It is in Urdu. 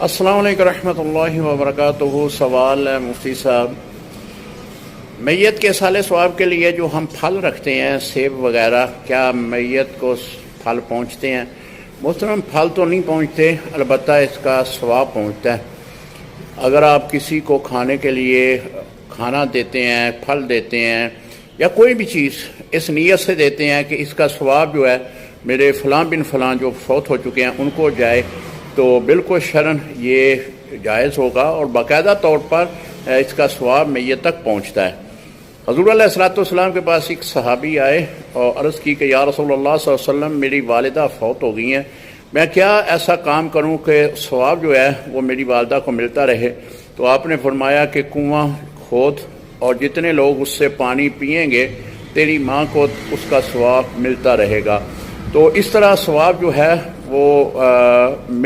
السلام علیکم رحمۃ اللہ وبرکاتہ۔ سوال ہے مفتی صاحب، میت کے سال ثواب کے لیے جو ہم پھل رکھتے ہیں سیب وغیرہ، کیا میت کو پھل پہنچتے ہیں؟ محترم، پھل تو نہیں پہنچتے، البتہ اس کا ثواب پہنچتا ہے۔ اگر آپ کسی کو کھانے کے لیے کھانا دیتے ہیں، پھل دیتے ہیں یا کوئی بھی چیز اس نیت سے دیتے ہیں کہ اس کا ثواب جو ہے میرے فلاں بن فلاں جو فوت ہو چکے ہیں ان کو جائے، تو بالکل شرعاً یہ جائز ہوگا اور باقاعدہ طور پر اس کا ثواب میت تک پہنچتا ہے۔ حضور علیہ الصلوۃ والسلام کے پاس ایک صحابی آئے اور عرض کی کہ یا رسول اللہ صلی اللہ علیہ وسلم، میری والدہ فوت ہو گئی ہیں، میں کیا ایسا کام کروں کہ ثواب جو ہے وہ میری والدہ کو ملتا رہے؟ تو آپ نے فرمایا کہ کنواں کھود اور جتنے لوگ اس سے پانی پئیں گے تیری ماں کو اس کا ثواب ملتا رہے گا۔ تو اس طرح ثواب جو ہے وہ